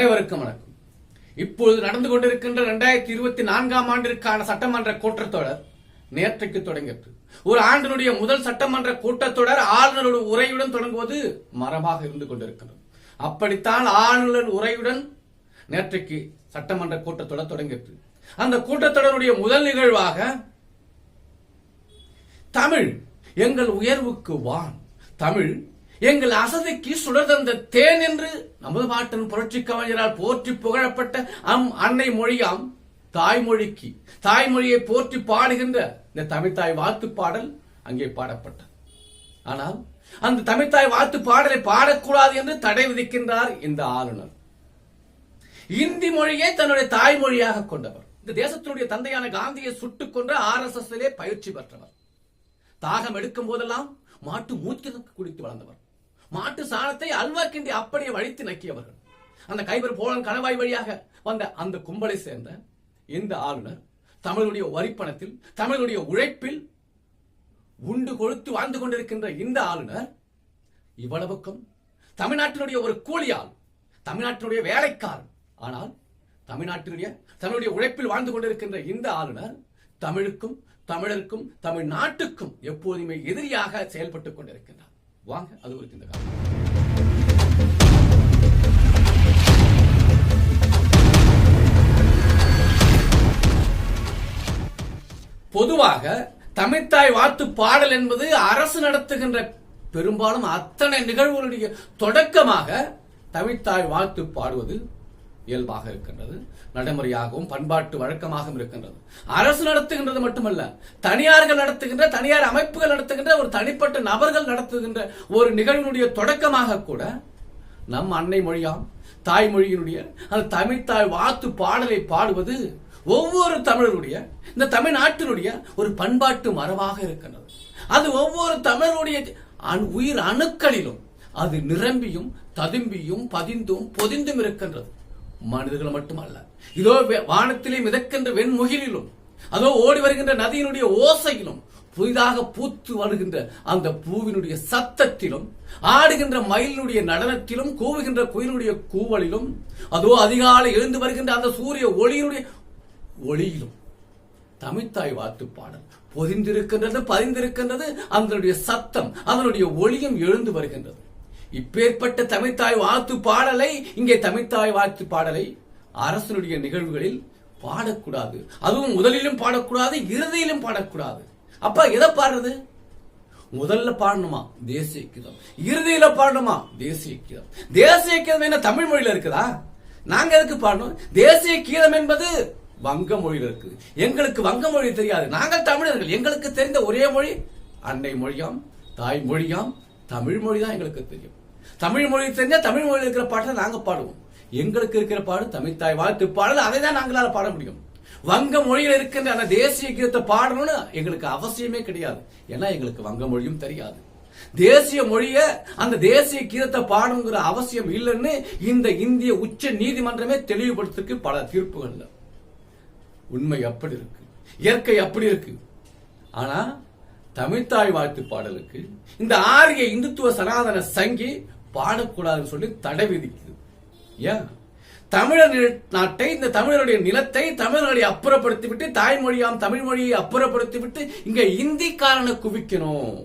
அனைவருக்கும் வணக்கம். இப்பொழுது நடந்து கொண்டிருக்கின்ற 2024ஆம் ஆண்டிற்கான சட்டமன்ற கூட்டத்தொடர் நேற்றைக்கு தொடங்கியது. ஒரு ஆண்டினுடைய முதல் சட்டமன்ற கூட்டத்தொடர் ஆளுநருடைய உரையுடன் தொடங்குவது மரபாக இருந்து கொண்டிருக்கிறது. அப்படித்தான் ஆளுநர் உரையுடன் நேற்றைக்கு சட்டமன்ற கூட்டத்தொடர் தொடங்கியது. அந்த கூட்டத்தொடருடைய முதல் நிகழ்வாக தமிழ் எங்கள் உயர்வுக்கு வான், தமிழ் எங்கள் அசதிக்கு சுடர்தந்த தேன் என்று நமது நாட்டின் புரட்சி கவிஞரால் போற்றி புகழப்பட்ட அன்னை மொழியாம் தாய்மொழிக்கு தாய்மொழியை போற்றி பாடுகின்ற இந்த தமிழ்த்தாய் வாழ்த்து பாடல் அங்கே பாடப்பட்டது. ஆனால் அந்த தமிழ்த்தாய் வாழ்த்து பாடலை பாடக்கூடாது என்று தடை விதிக்கின்றார் இந்த ஆளுநர். இந்தி மொழியை தன்னுடைய தாய்மொழியாக கொண்டவர், இந்த தேசத்தினுடைய தந்தையான காந்தியை சுட்டுக் கொன்ற RSS பயிற்சி பெற்றவர், தாகம் எடுக்கும் போதெல்லாம் மாட்டு மூச்சிற்கு குடித்து வளர்ந்தவர், மாட்டு சாணத்தை அல்வா கிண்டி அப்படியே வழித்து நக்கியவர்கள், அந்த கைபர் போலன் கணவாய் வழியாக வந்த அந்த கும்பலை சேர்ந்த இந்த ஆளுநர் தமிழுடைய வரிப்பணத்தில் தமிழுடைய உழைப்பில் உண்டு கொழுத்து வாழ்ந்து கொண்டிருக்கின்ற இந்த ஆளுநர் இவ்வளவுக்கும் தமிழ்நாட்டினுடைய ஒரு கூலியால், தமிழ்நாட்டினுடைய வேலைக்காரன், ஆனால் தமிழுடைய உழைப்பில் வாழ்ந்து கொண்டிருக்கின்ற இந்த ஆளுநர் தமிழுக்கும் தமிழருக்கும் தமிழ்நாட்டுக்கும் எப்போதுமே எதிரியாக செயல்பட்டுக் கொண்டிருக்கின்றார். வாங்க அது குறித்து இந்த காலம். பொதுவாக தமிழ்த்தாய் வாழ்த்து பாடல் என்பது அரசு நடத்துகின்ற பெரும்பாலும் அத்தனை நிகழ்வுகளுடைய தொடக்கமாக தமிழ்த்தாய் வாழ்த்து பாடுவது இயல்பாக இருக்கின்றது, நடைமுறையாகவும் பண்பாட்டு வழக்கமாகவும் இருக்கின்றது. அரசு நடத்துகின்றது மட்டுமல்ல, தனியார்கள் நடத்துகின்ற, தனியார் அமைப்புகள் நடத்துகின்ற, ஒரு தனிப்பட்ட நபர்கள் நடத்துகின்ற ஒரு நிகழ்வினுடைய தொடக்கமாக கூட நம் அன்னை மொழியாம் தாய்மொழியினுடைய அந்த தமிழ்த்தாய் வாழ்த்து பாடலை பாடுவது ஒவ்வொரு தமிழருடைய, இந்த தமிழ்நாட்டினுடைய ஒரு பண்பாட்டு மரபாக இருக்கின்றது. அது ஒவ்வொரு தமிழருடைய உயிர் அணுக்களிலும் அது நிரம்பியும் ததும்பியும் பதிந்தும் பொதிந்தும் இருக்கின்றது. மனிதர்கள் மட்டுமல்ல, இதோ வானத்திலே மிதக்கின்ற வெண்முகிலும், அதோ ஓடி வருகின்ற நதியினுடைய ஓசையிலும், புதிதாக பூத்து வருகின்ற அந்த பூவினுடைய சத்தத்திலும், ஆடுகின்ற மயிலினுடைய நடனத்திலும், கூவுகின்ற குயிலுடைய கூவலிலும், அதோ அதிகாலை எழுந்து வருகின்ற அந்த சூரிய ஒளியினுடைய ஒளியிலும் தமிழ்த்தாய் வாழ்த்து பாடல் பொதிந்திருக்கின்றது, பதிந்திருக்கின்றது. அதனுடைய சத்தம், அதனுடைய ஒளியும் எழுந்து வருகின்றது. இப்பேற்பட்ட தமிழ்த்தாய் வாழ்த்து பாடலை, இங்கே தமிழ்த்தாய் வாழ்த்து பாடலை அரசனுடைய நிகழ்வுகளில் பாடக்கூடாது. அதுவும் முதலிலும் பாடக்கூடாது, இறுதியிலும் பாடக்கூடாது. அப்ப எதை பாடுறது? முதல்ல பாடணுமா தேசிய கீதம், இறுதியில பாடணுமா தேசிய கீதம். தேசிய கீதம் என்ன தமிழ் மொழியில இருக்குதா? நாங்க எதுக்கு பாடணும்? தேசிய கீதம் என்பது வங்க மொழியில இருக்குது. எங்களுக்கு வங்க மொழி தெரியாது, நாங்கள் தமிழர்கள். எங்களுக்கு தெரிந்த ஒரே மொழி அன்னை மொழியாம் தாய் மொழியாம் தமிழ் மொழி தான் எங்களுக்கு தெரியும். தமிழ் மொழி தெரிஞ்சா தமிழ் மொழியில் இருக்கிற பாட்டை நாங்க பாடுவோம். எங்களுக்கு இருக்கிற பாடு தமிழ்த்தாய் வாழ்த்து பாடல், அதை தான் நாங்களால பாட முடியும். வங்க மொழியில் இருக்கின்ற அந்த தேசிய கீதத்தை பாடணும்னு எங்களுக்கு அவசியமே கிடையாது. ஏன்னா எங்களுக்கு வங்க மொழியும் தெரியாது. தேசிய மொழிய அந்த தேசிய கீதத்தை பாடணுங்கிற அவசியம் இல்லைன்னு இந்த இந்திய உச்ச நீதிமன்றமே தெளிவுபடுத்திருக்கு பல தீர்ப்புகள்ல. உண்மை அப்படி இருக்கு, இயற்கை அப்படி இருக்கு. ஆனா தமிழ்த்தாய் வாழ்த்து பாடலுக்கு இந்த ஆரிய இந்துத்துவ சனாதன சங்கி பாடக்கூடாதுன்னு சொல்லி தடை விதிக்குது. ஏன்? தமிழர் நாட்டை, இந்த தமிழருடைய நிலத்தை தமிழர்களை அப்புறப்படுத்திவிட்டு, தாய்மொழியாம் தமிழ் மொழியை அப்புறப்படுத்திவிட்டு இங்க இந்திக்காரனை குவிக்கணும்,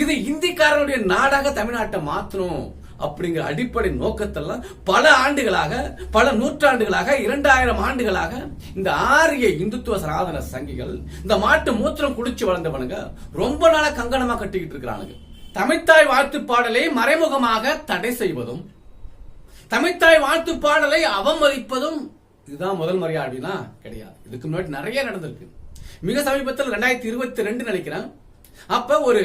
இது இந்திக்காரனுடைய நாடாக தமிழ்நாட்டை மாற்றணும் அப்படிங்கிற அடிப்படை நோக்கத்தெல்லாம் பல ஆண்டுகளாக, பல நூற்றாண்டுகளாக, 2000 ஆண்டுகளாக இந்த ஆரிய இந்துத்துவ சனாதன சங்கிகள், இந்த மாட்டு மூத்திரம் குடிச்சு வளர்ந்தவனுங்க ரொம்ப நாளா கங்கணமா கட்டிக்கிட்டு இருக்கிறானுங்க. தமிழ்த்தாய் வாழ்த்து பாடலை மறைமுகமாக தடை செய்வதும், தமிழ்த்தாய் வாழ்த்து பாடலை அவமதிப்பதும் இதுதான் முதல் முறையா அப்படின்னா கிடையாது. இதுக்கு முன்னாடி நிறைய நடந்திருக்கு. மிக சமீபத்தில் 2022 நினைக்கிறேன், அப்ப ஒரு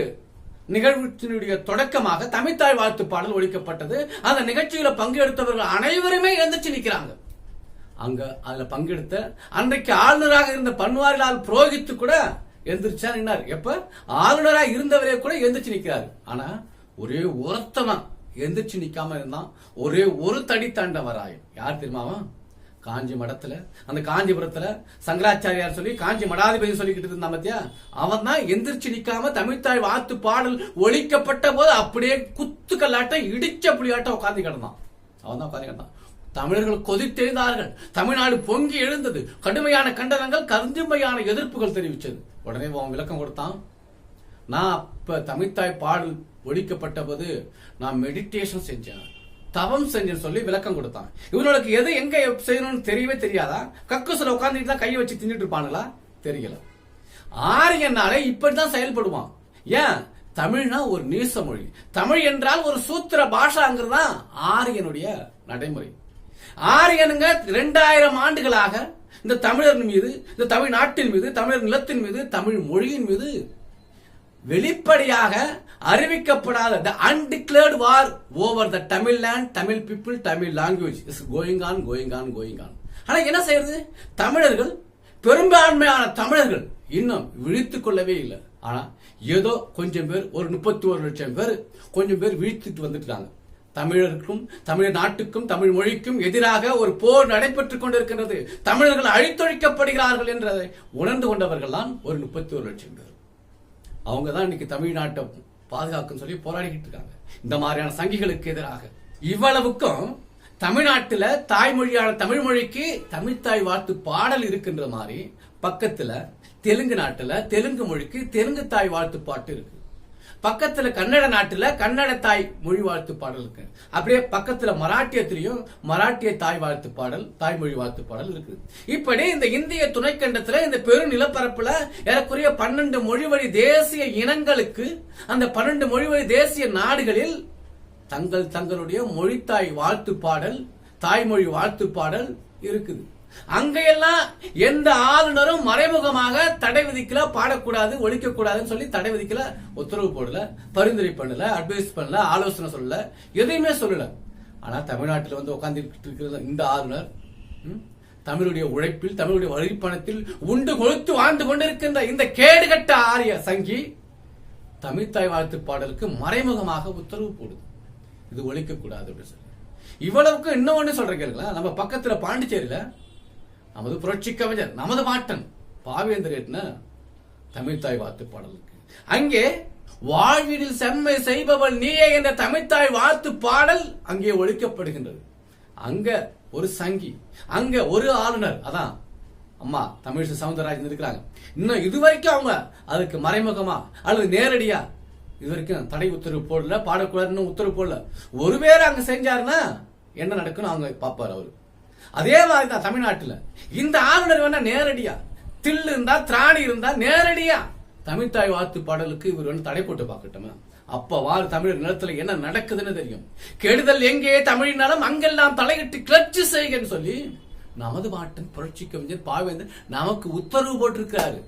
நிகழ்ச்சியினுடைய தொடக்கமாக தமிழ்த்தாய் வாழ்த்து பாடல் ஒழிக்கப்பட்டது. அந்த நிகழ்ச்சியில பங்கெடுத்தவர்கள் அனைவருமே எழுந்திருச்சு நிற்கிறாங்க. அங்க அதுல பங்கெடுத்த அன்றைக்கு ஆளுநராக இருந்த பன்வாரிலால் புரோஹித் கூட எழுந்திருச்சா நின்னார். எப்ப ஆளுநராக இருந்தவரே கூட எழுந்திருச்சு நிற்கிறாரு. ஆனா ஒரே ஒருத்தவன் எழுந்திருச்சு நிக்காம இருந்தான், ஒரே ஒரு தடி தாண்டவராயன். யார் தெரியுமாவா? காஞ்சி மடத்துல, அந்த காஞ்சிபுரத்துல சங்கராச்சாரியார் சொல்லி காஞ்சி மடாதிபதி சொல்லிக்கிட்டு இருந்தான் பத்தியா, அவன் தான் எந்திரிச்சு நிக்காம தமிழ்த்தாய் வாழ்த்து பாடல் ஒழிக்கப்பட்ட போது அப்படியே குத்து கல்லாட்ட இடிச்ச புலியாட்ட உட்கார்ந்து கிடந்தான். அவன் தான் உட்கார்ந்து கிடந்தான். தமிழர்கள் கொதித்தெழுந்தார்கள். தமிழ்நாடு பொங்கி எழுந்தது. கடுமையான கண்டனங்கள், கடுமையான எதிர்ப்புகள் தெரிவித்தது. உடனே அவன் விளக்கம் கொடுத்தான். நான் அப்ப தமிழ்த்தாய் பாடல் ஒழிக்கப்பட்ட போது நான் மெடிடேஷன் செஞ்சேன், தவம் செஞ்சேன்னு சொல்லி விளக்கம் கொடுத்தான். இவனுக்கு எது எங்க செய்யணும்னு தெரியவே தெரியாதா? கக்குசுல உட்கார்ந்துட்டு தான் கையை வச்சு தின்னுட்டு இருப்பானுங்களா? தெரியல. ஆரியனாலே இப்படிதான் செயல்படுவான். ஏன்? தமிழ்னா ஒரு நீச மொழி. தமிழ் என்றால் ஒரு சூத்திர பாஷாங்கிறதான் ஆரியனுடைய நடைமுறை. ஆரியனுங்க 2000 ஆண்டுகளாக இந்த தமிழர் மீது, இந்த தமிழ்நாட்டின் மீது, தமிழர் நிலத்தின் மீது, தமிழ் மொழியின் மீது வெளிப்படையாக அறிவிக்கப்படாத the undeclared war over the Tamil land, Tamil people, Tamil language is going on. ஆனா என்ன செய்யறது? தமிழர்கள், பெரும்பான்மையான தமிழர்கள் இன்னும் விழித்துக் கொள்ளவே இல்லை. ஆனா ஏதோ கொஞ்சம் பேர், ஒரு 31 லட்சம் பேர் கொஞ்சம் பேர் விழித்துட்டு வந்துட்டாங்க. தமிழருக்கும், தமிழ் நாட்டுக்கும், தமிழ் மொழிக்கும் எதிராக ஒரு போர் நடைபெற்றுக் கொண்டிருக்கின்றது, தமிழர்கள் அழித்தொழிக்கப்படுகிறார்கள் என்றதை உணர்ந்து கொண்டவர்கள் தான் ஒரு 31 லட்சம் பேர். அவங்க தான் இன்னைக்கு தமிழ்நாட்டை பாதுகாக்கும் சொல்லி போராடிக்கிட்டு இருக்காங்க இந்த மாதிரியான சங்கிகளுக்கு எதிராக. இவ்வளவுக்கும் தமிழ்நாட்டில் தாய்மொழியான தமிழ் மொழிக்கு தமிழ்த்தாய் வாழ்த்து பாடல் இருக்கின்ற மாதிரி பக்கத்துல தெலுங்கு நாட்டுல தெலுங்கு மொழிக்கு தெலுங்கு தாய் வாழ்த்து பாட்டு இருக்கு. பக்கத்துல கன்னட நாட்டுல கன்னட தாய் மொழி வாழ்த்து பாடல் இருக்கு. அப்படியே பக்கத்துல மராட்டியத்திலையும் மராட்டிய தாய் வாழ்த்து பாடல், தாய்மொழி வாழ்த்து பாடல் இருக்கு. இப்படி இந்த இந்திய துணைக்கண்டத்துல இந்த பெரு நிலப்பரப்புல ஏறக்குறைய 12 மொழிவழி தேசிய இனங்களுக்கு, அந்த 12 மொழிவழி தேசிய நாடுகளில் தங்களுடைய மொழித்தாய் வாழ்த்து பாடல், தாய்மொழி வாழ்த்து பாடல் இருக்குது. அங்கெல்லாம் எந்த ஆளுநரும் மறைமுகமாக தடை விதிக்கல, பாடக்கூடாது, ஒழிக்க கூடாதுன்னு சொல்லி தடை விதிக்கல, உத்தரவு போடல, பரிந்துரை பண்ணல, அட்வைஸ் பண்ணல, ஆலோசனை சொல்லல, எதையுமே சொல்லல. ஆனா தமிழ்நாட்டில் வந்து உட்கார்ந்து இருக்கிற இந்த ஆளுநர் தமிழுடைய உழைப்பில், தமிழுடைய வழிப்பணத்தில் உண்டு கொழுத்து வாழ்ந்து கொண்டிருக்கின்ற இந்த கேடுகட்ட ஆரிய சங்கி தமிழ்த்தாய் வாழ்த்து பாடலுக்கு மறைமுகமாக உத்தரவு போடுது, இது ஒழிக்க கூடாது அப்படின்னு சொல்லி. இவ்வளவுக்கு இன்னொன்னு சொல்ற கேளுங்களா, நம்ம பக்கத்துல பாண்டிச்சேரியில நமது புரட்சி கவிஞர், நமது பாட்டன் பாவேந்தர் தமிழ்த்தாய் வாழ்த்து பாடல் இருக்கு. அங்கே வாழ்வினில் செம்மை செய்பவள் நீயே என்ற தமிழ்த்தாய் வாழ்த்து பாடல் அங்கே ஒழிக்கப்படுகின்றது. அங்க ஒரு சங்கி, அங்க ஒரு ஆளுநர், அதான் அம்மா தமிழிசை சவுந்தரராஜன் இருக்கிறாங்க. இன்னும் இதுவரைக்கும் அவங்க அதுக்கு மறைமுகமா அல்லது நேரடியா இதுவரைக்கும் தடை உத்தரவு போடல, பாடக்கூடாதுன்னு உத்தரவு போடல. ஒருவேளை அங்க செஞ்சாருன்னா என்ன நடக்குன்னு அவங்க பாப்பாரு அவரு. அதே மாதிரி தான் தமிழ்நாட்டில் இந்த ஆளுநர் வேணா நேரடியா, தில்லு இருந்தா திராணி இருந்தா நேரடியா தமிழ்த்தாய் வாழ்த்து பாடலுக்கு இவர் வந்து தடை போட்டு பார்க்கட்டுமா? அப்ப வாரு தமிழர் நிலத்துல என்ன நடக்குதுன்னு தெரியும். கெடுதல் எங்கே தமிழ் நலம் அங்கெல்லாம் தலையிட்டு கிளர்ச்சி செய்கன்னு சொல்லி நமது பாட்டன் புரட்சி கவிஞர் பாவேந்தர் நமக்கு உத்தரவு போட்டிருக்கிறாரு.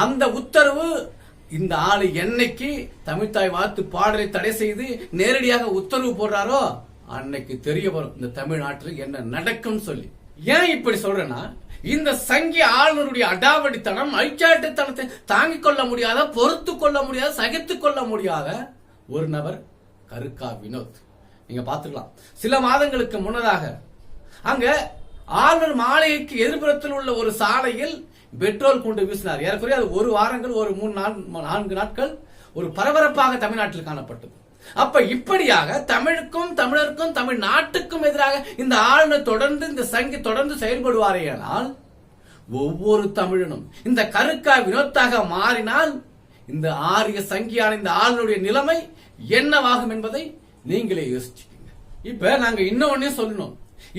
அந்த உத்தரவு இந்த ஆளு என்னைக்கு தமிழ்த்தாய் வாழ்த்து பாடலை தடை செய்து நேரடியாக உத்தரவு போடுறாரோ அன்னைக்கு தெரிய வரும் இந்த தமிழ்நாட்டில் என்ன நடக்கும் சொல்லி. ஏன் இப்படி சொல்றேன்னா, இந்த சங்கி ஆளுநருடைய அடாவடித்தனம், அழிச்சாட்டுத்தனத்தை தாங்கிக் கொள்ள முடியாத, பொறுத்து கொள்ள முடியாத, சகித்துக் கொள்ள முடியாத ஒரு நபர் கருக்கா வினோத். நீங்க பாத்துக்கலாம், சில மாதங்களுக்கு முன்னதாக அங்க ஆளுநர் மாளிகைக்கு எதிர்ப்புறத்தில் உள்ள ஒரு சாலையில் பெட்ரோல் குண்டு வீசினார். ஏறக்குறைய அது 1 வாரங்கள், ஒரு 3-4 நாட்கள் ஒரு பரபரப்பாக தமிழ்நாட்டில் காணப்பட்டது. அப்ப இப்படியாக தமிழுக்கும், தமிழருக்கும், தமிழ் நாட்டுக்கும் எதிராக இந்த ஆளுநர் தொடர்ந்து, இந்த சங்கி தொடர்ந்து செயல்படுவாரேயானால் ஒவ்வொரு தமிழனும் இந்த கருக்கா வினோத்தாக மாறினால் இந்த ஆரிய சங்கியான இந்த ஆளுநருடைய நிலைமை என்னவாகும் என்பதை நீங்களே யோசிச்சுக்கீங்க. இப்ப நாங்க இன்னொன்னே சொல்லணும்,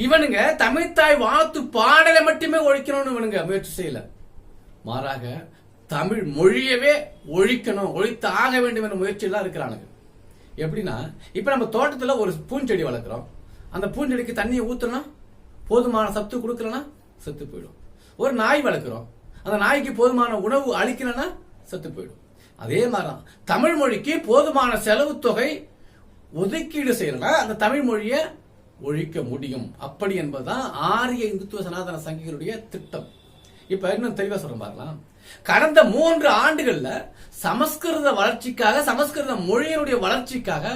இவனுங்க தமிழ்த்தாய் வாழ்த்து பாடலை மட்டுமே ஒழிக்கணும்னு இவனுங்க முயற்சி செய்யல, மாறாக தமிழ் மொழியவே ஒழிக்கணும், ஒழித்து ஆக வேண்டும் என்ற முயற்சி எல்லாம் இருக்கிறானுங்க. எப்படின்னா, இப்ப நம்ம தோட்டத்துல ஒரு பூஞ்செடி வளர்க்கிறோம், அந்த பூஞ்செடிக்கு தண்ணியை ஊத்தணும், போதுமான சத்து கொடுக்கலன்னா செத்து போயிடும். ஒரு நாய் வளர்க்கிறோம், அந்த நாய்க்கு போதுமான உணவு அளிக்கலன்னா செத்து போயிடும். அதே மாதிரிதான் தமிழ் மொழிக்கு போதுமான செலவு தொகை ஒதுக்கீடு செய்யலன்னா அந்த தமிழ் மொழியை ஒழிக்க முடியும். அப்படி என்பதுதான் ஆரிய இந்துத்துவ சனாதன சங்கிகளுடைய திட்டம். இப்ப இன்னும் தெளிவா சொல்றேன் பாருங்களா, கடந்த 3 ஆண்டுகள்ல சமஸ்கிருத வளர்ச்சிக்காக, சமஸ்கிருத மொழியினுடைய வளர்ச்சிக்காக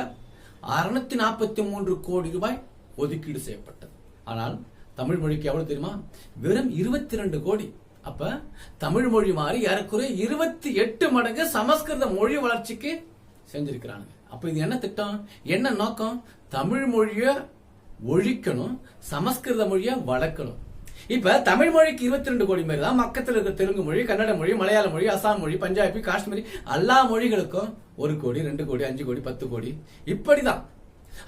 643 கோடி ரூபாய் ஒதுக்கீடு செய்யப்பட்டது. ஆனால் தமிழ் மொழிக்கு எவ்வளவு தெரியுமா? வெறும் 22 கோடி. அப்ப தமிழ் மொழி மாறி ஏறக்குறைய 28 மடங்கு சமஸ்கிருத மொழி வளர்ச்சிக்கு செஞ்சிருக்கிறாங்க. அப்ப இது என்ன திட்டம், என்ன நோக்கம்? தமிழ் மொழிய ஒழிக்கணும், சமஸ்கிருத மொழியை வளர்க்கணும். இப்ப தமிழ் மொழிக்கு 22 கோடி பேர் தான், பக்கத்தில் இருக்க தெலுங்கு மொழி, கன்னட மொழி, மலையாள மொழி, அசாம் மொழி, பஞ்சாபி, காஷ்மீரி, எல்லா மொழிகளுக்கும் 1 கோடி, 2 கோடி, 5 கோடி, 10 கோடி இப்படிதான்.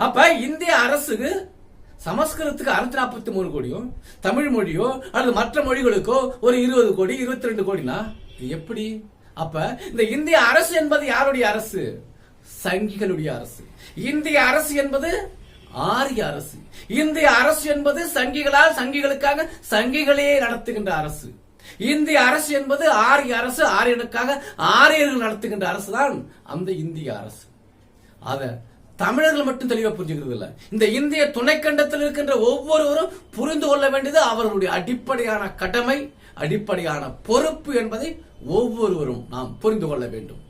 அப்ப இந்திய அரசுக்கு சமஸ்கிருதத்துக்கு 643 கோடியும், தமிழ் மொழியோ அல்லது மற்ற மொழிகளுக்கோ ஒரு 20 கோடி, 22 கோடினா எப்படி? அப்ப இந்த இந்திய அரசு என்பது யாருடைய அரசு? சங்கிகளுடைய அரசு. இந்திய அரசு என்பது ஆரிய அரசு. இந்திய அரசு என்பது சங்கிகளால், சங்கிகளுக்காக, சங்கிகளே நடத்துகின்ற அரசு. இந்திய அரசு என்பது ஆரிய அரசு, ஆரியனுக்காக ஆரியர்கள் நடத்துகின்ற அரசு தான் அந்த இந்திய அரசு. அத தமிழர்கள் மட்டும் தெளிவா புரிஞ்சுக்கிறது இல்ல, இந்த இந்திய துணைக்கண்டத்தில் இருக்கின்ற ஒவ்வொருவரும் புரிந்து கொள்ள வேண்டியது அவர்களுடைய அடிப்படையான கடமை, அடிப்படையான பொறுப்பு என்பதை ஒவ்வொருவரும் நாம் புரிந்து கொள்ள வேண்டும்.